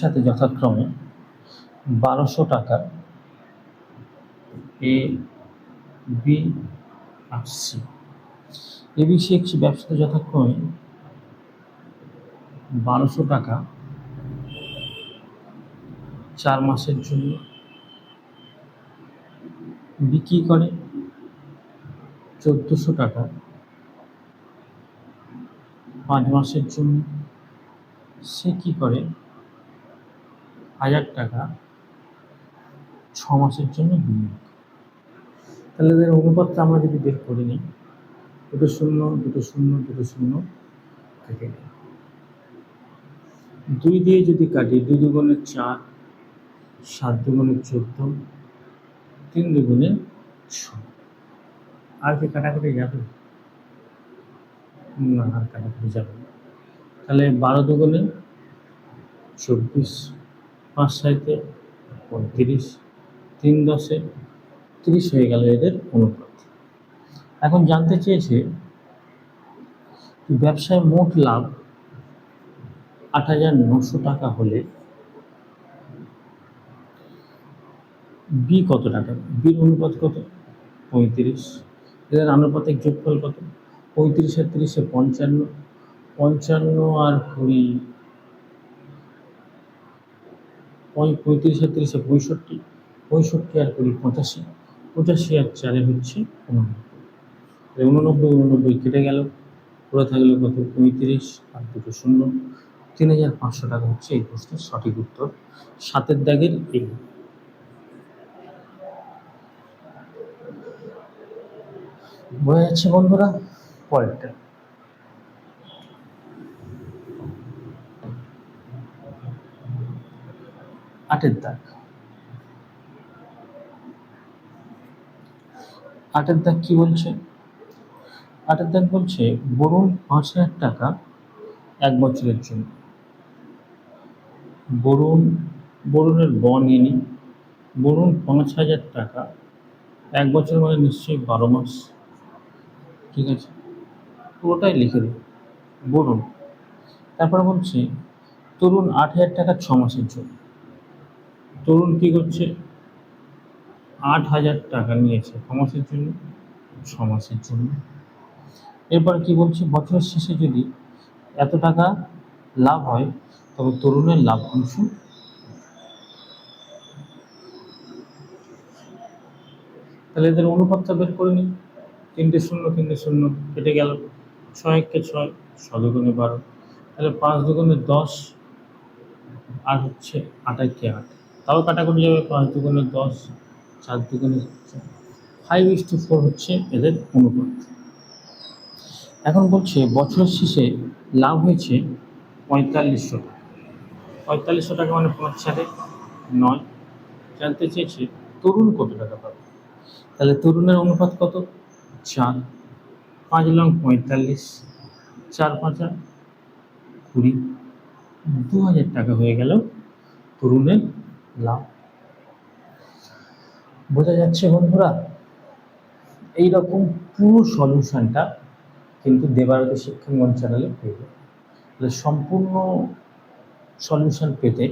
সাথে যথাক্রমে 1200 টাকা A B R C. ABC একটি ব্যবসাতে যথাক্রমে 1200 টাকা 4 মাসের জন্য বিক্রি করে 1400 টাকা 5 মাসের জন্য। সে কি করে 1000 টাকা 6 মাসের জন্য বিনিয়োগ। তাহলে এদের অনুপাতটা আমরা যদি বের করে নিই, দুটো শূন্য দুটো শূন্য দুটো শূন্য কেটে নিই, 2 দিয়ে যদি কাটি 2 দুগুণে 4, 7 দুগুণে 14, 3 দুগুণে 6। আর কি কাটাকাটি যাবে? না, আর কাটাকাটি যাবে না। তাহলে 12 দুগুণে 24, 5 7 35, 3 10 30 হয়ে গেল এদের অনুপাত। এখন জানতে চেয়েছে ব্যবসায় মোট লাভ 8,900 টাকা হলে বি কত টাকা? বির অনুপাত কত? 35। এদের আনুপাতিক যোগফল কত? 35 আর 30 55, 55 আর 20, 35 আর 30 65, 65 আর 20 85, 85 আর 4 হচ্ছে 89, 89 কেটে গেল, পুরো থাকলো কত? 35 আর দুটো শূন্য, 3,500 টাকা হচ্ছে এই প্রশ্নের সঠিক উত্তর। 7 দাগের এই। বোঝা যাচ্ছে বন্ধুরা? পরেরটা, 8 দাগ। 8 দাগ কি বলছে? 8 দাগ বলছে বরুণ 5,000 টাকা 1 বছরের জন্য। বরুণের ব নিয়ে নিই। বরুণ 5,000 টাকা 1 বছর মানে নিশ্চয়ই 12 মাস। ঠিক আছে, পুরোটাই লিখে দিই বরুণ। তারপরে বলছে তরুণ 8,000 টাকা 6 মাসের জন্য। তরুণ কি করছে? 8,000 টাকা নিয়েছে 6 মাসের জন্য, 6 মাসের জন্য। এরপর কি বলছে? বছরের শেষে যদি এত টাকা লাভ হয় তবে তরুণের লাভ্যাংশ। তাহলে এদের অনুপাতটা বের করে নিই। 3 শূন্য 3 শূন্য কেটে গেল, 6 1 6, 6 দুগুণে 12, তাহলে 5 দুগুণে 10 আর হচ্ছে 8 1 8, তাও কাটাকুটি যাবে। 5 দুগুণে 10, 4 দুগুণে 5:4 হচ্ছে এদের অনুপাত। এখন বলছে বছরের শেষে লাভ হয়েছে 4500 টাকা। 4500 টাকা মানে 5 4 9। জানতে চেয়েছে তরুণ কত টাকা পাবে। তাহলে তরুণের অনুপাত কত? 4, 5 লং 45, 4 5 20, 2000 টাকা হয়ে গেল তরুণের লাভ। বোঝা যাচ্ছে বন্ধুরা? এইরকম পুরো সলিউশনটা কিন্তু দেবারতী শিক্ষাঙ্গন চ্যানেলে পেয়ে যাবে। তাহলে সম্পূর্ণ সলিউশন পেতে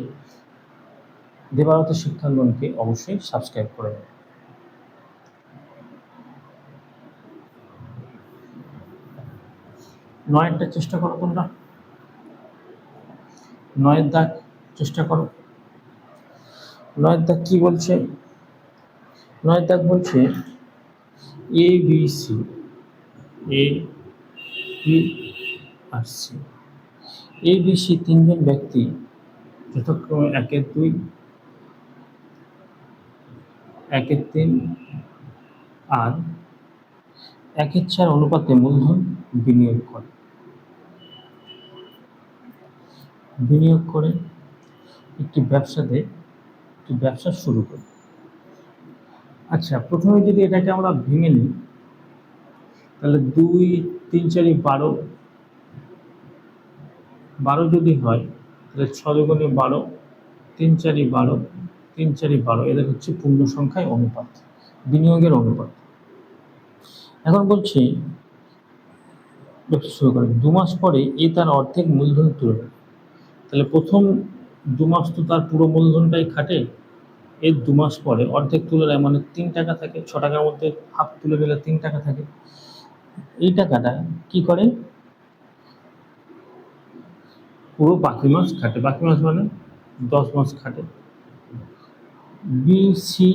দেবারতী শিক্ষাঙ্গনকে অবশ্যই সাবস্ক্রাইব করে নেবেন। 9টা চেষ্টা করো তোমরা। 9 দাগ চেষ্টা করো। 9 দাগ কি বলছে? 9 দাগ বলছে A B C, A B R C. A B C 3 জন ব্যক্তি যথাক্রমে 1 2, 1 3 আর 1 4 অনুপাতে মূলধন বিনিয়োগ করে একটি ব্যবসা শুরু করে। আচ্ছা, প্রথমে যদি এটাকে আমরা ভেঙে নিই, তাহলে 2 3 4 12, 12 যদি হয় তাহলে 6 দুগুণে 12, 3 4 12, 3 4 12 এদের হচ্ছে পূর্ণ সংখ্যায় অনুপাত, বিনিয়োগের অনুপাত। এখন বলছি ব্যবসা শুরু করে 2 মাস পরে এ তার অর্ধেক মূলধন তুলে নেয়। তাহলে প্রথম দু মাস তো তার পুরো মূলধনটাই খাটে, এর দু মাস পরে অর্ধেক তুলে নেয়, মানে 3 টাকা থাকে, 6 টাকার মধ্যে হাফ তুলে নিলে 3 টাকা থাকে। এই টাকাটা কি করে, পুরো বাকি মাস খাটে, বাকি মাস মানে 10 মাস খাটে। বি সি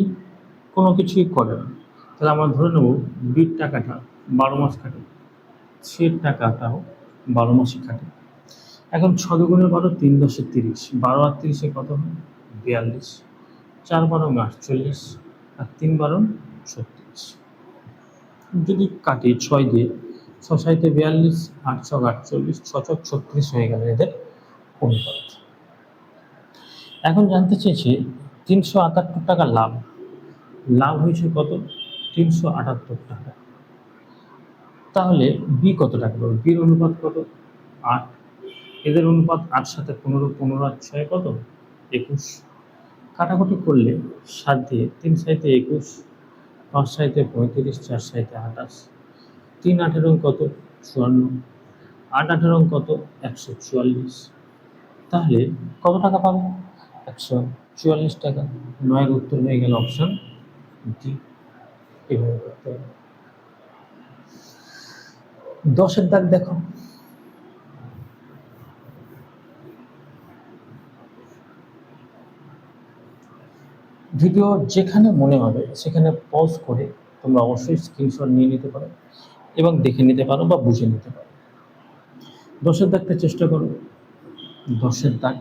কোনো কিছুই করে না, তাহলে আমরা ধরে নেব বির টাকাটা 12 মাস খাটে, সির টাকাটাও 12 মাসই খাটে। এখন 6 × 12 3 × 10 = 30, 12 আর 30 কত হয় 42, 4 × 12 = 48, আর 3 × 12 = 36। যদি কাটি 6 দিয়ে, 6 × 7 = 42, 8 × 6 = 48, 6 × 6 = 36 হয়ে গেল এদের অনুপাত। এখন জানতে চেয়েছে 378 টাকা লাভ, লাভ হয়েছে কত 378 টাকা, তাহলে বি কত টাকা পাবে, বির অনুপাত কত 8, এদের অনুপাত 8 সাথে 15, 15 আর 6 কত 21, কাটাকুটি করলে 7 দিয়ে 3 × 7 = 21, 5 × 7 = 35, 4 × 7 = 28, 3 × 8 কত 54, 8 × 8 কত 144, তাহলে কত টাকা পাবে 144 টাকা। 9 উত্তর হয়ে গেল অপশন ডি। এভাবে করতে হবে। 10 দাগ দেখো, ভিডিও যেখানে মনে হবে সেখানে পজ করে তোমরা অবশ্যই স্ক্রিনশট নিয়ে নিতে পারো এবং দেখে নিতে পারো বা বুঝে নিতে পারো। 10 দাগটা চেষ্টা করো। 10 দাগ,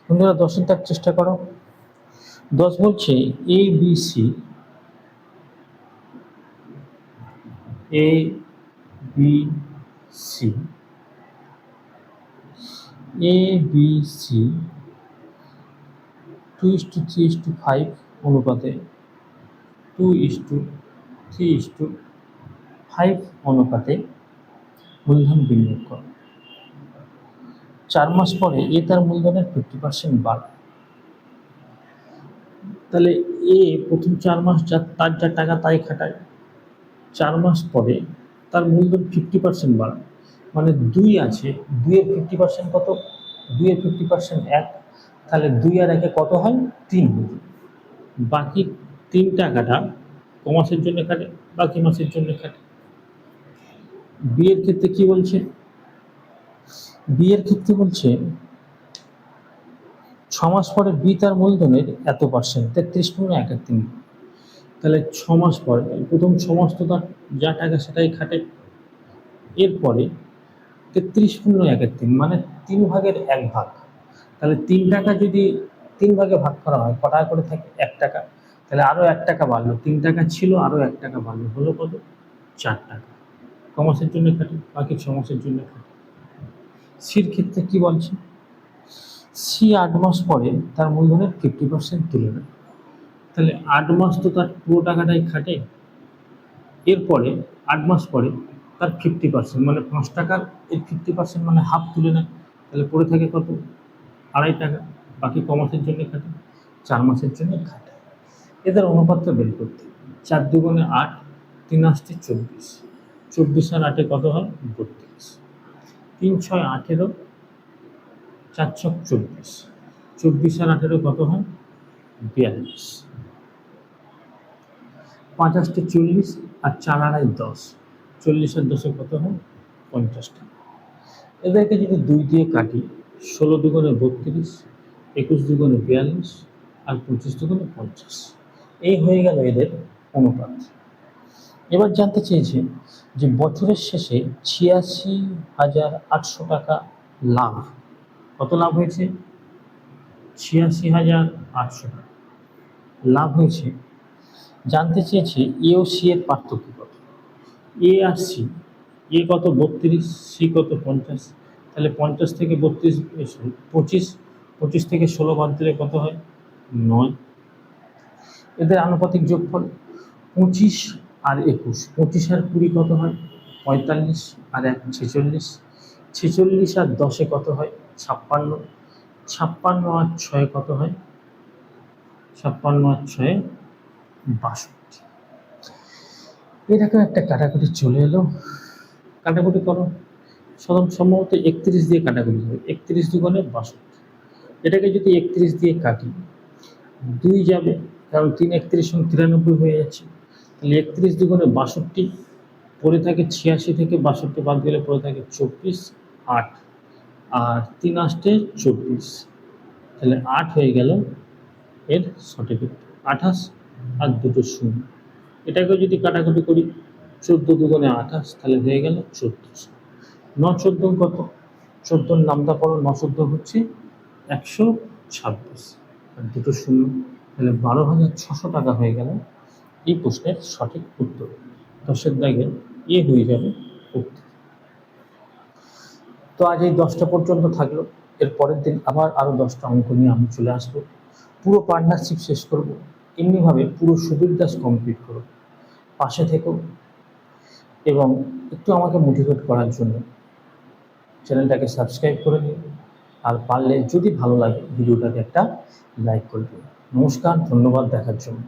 বন্ধুরা 10 দাগ চেষ্টা করো। 10 বলছে A B C, A B C, A B C 2:3:5 অনুপাতে 2:3:5 অনুপাতে মূলধন বিনিয়োগ করে। 4 মাস পরে এ তার মূলধনের 50% বাড়ায়। তাহলে এ প্রথম 4 মাস তার যা টাকা তাই খাটায়, 4 মাস পরে তার মূলধন 50% বাড়ায়, মানে 2 আছে, 2 এর 50% কত, 2 এর 50% 1, তাহলে 2 আর 1 কত হয় 3, বাকি 3 টাকাটা ক মাসের জন্য খাটে, বাকি মাসের জন্য খাটে। বি এর ক্ষেত্রে কি বলছে, বি এর ক্ষেত্রে বলছে 6 মাস পরে বি তার মূলধনের এত %, 33.13, তাহলে 6 মাস পরে প্রথম 6 মাস তো তার যা টাকা সেটাই খাটে, এরপরে 33.13 মানে 3 ভাগের 1 ভাগ, তাহলে 3 টাকা যদি 3 ভাগে ভাগ করা হয় ক টাকা করে থাকে 1 টাকা, তাহলে আরো 1 টাকা বাড়লো, 3 টাকা ছিল আরো 1 টাকা বাড়লো, হলো কত 4 টাকা। ক মাসের জন্য খাটে, বাকি 6 মাসের জন্য খাটে। সির ক্ষেত্রে কি বলছে, সি 8 মাস পরে তার মূলধনের 50% তুলে নেয়, তাহলে 8 মাস তো তার পুরো টাকাটাই খাটে, এরপরে 8 মাস পরে তার 50% মানে 5 টাকার এর 50% মানে হাফ তুলে নেয়, তাহলে পড়ে থাকে কত 2.5 টাকা, বাকি ক মাসের জন্য খাটে 4 মাসের জন্য খাটে। এদের অনুপাতটা বের করতে, 4 × 2 = 8, 3 × 8 = 24, 24 আর 8 কত হয় 32, 3 × 6 = 18, 4 × 6 = 24, 24 আর 18 কত হয় 42, 5 × 8 = 40, আর 4 আর 8 = 10, 40 আর 10 কত হয় 50 টাকা। এদেরকে যদি 2 দিয়ে কাটি, 16 × 2 = 32, 21 × 2 = 42, আর 25 × 2 = 50, এই হয়ে গেল এদের অনুপাত। এবার জানতে চেয়েছে যে বছরের শেষে 86,800 টাকা লাভ, কত লাভ হয়েছে 86,800 টাকা লাভ হয়েছে। জানতে চেয়েছে এ ও সি এর পার্থক্য কত, এ আর সি, এ কত 32, সি কত 50, তাহলে 50 থেকে 32 25, 25 থেকে 16 বাদ দিলে কত হয় 9। এদের আনুপাতিক যোগফল 25 আর 21, 25 আর 20 কত হয় 45, আর 1 46, 46 আর 10-এ কত হয়? 56। 56 আর 6-এ কত হয়? 56 আর 6-এ 62। এরকম একটা কাটাকুটি চলে এলো। কাটাকুটি করো, সম্ভবত 31 দিয়ে কাটাকুটি হবে। 31 দুগুণে 62। এটাকে যদি 31 দিয়ে কাটি, 2 যাবে, কারণ 3 31 93 হয়ে যাচ্ছে। তাহলে 31 দুগুণে 62, পড়ে থাকে 86 থেকে 62 বাদ গেলে পড়ে থাকে 24, 8, আর 3 8-এ 24, তাহলে 8 হয়ে গেল এর সঠিক উত্তর। 28 আর দুটো শূন্য। এটাকে যদি কাটাকুটি করি, 14 দুগুণে 28, তাহলে হয়ে গেল 14। 9 14 কত? 14 নামটা পড়ো। 9 14 হচ্ছে 126 আর দুটো শূন্য, তাহলে 12,600 টাকা হয়ে গেল এই প্রশ্নের সঠিক উত্তর। 10-এর দাগে এ হয়ে যাবে উত্তর। তো আজ এই 10টা পর্যন্ত থাকলো। এর পরের দিন আবার আরও 10টা অঙ্ক নিয়ে আমি চলে আসবো। পুরো পার্টনারশিপ শেষ করব। এমনিভাবে পুরো সুবীর দাস কমপ্লিট করব। পাশে থেকো এবং একটু আমাকে মোটিভেট করার জন্য চ্যানেলটাকে সাবস্ক্রাইব করে নিন। আর পারলে যদি ভালো লাগে ভিডিওটাকে একটা লাইক করে দিন। নমস্কার, ধন্যবাদ দেখার জন্য।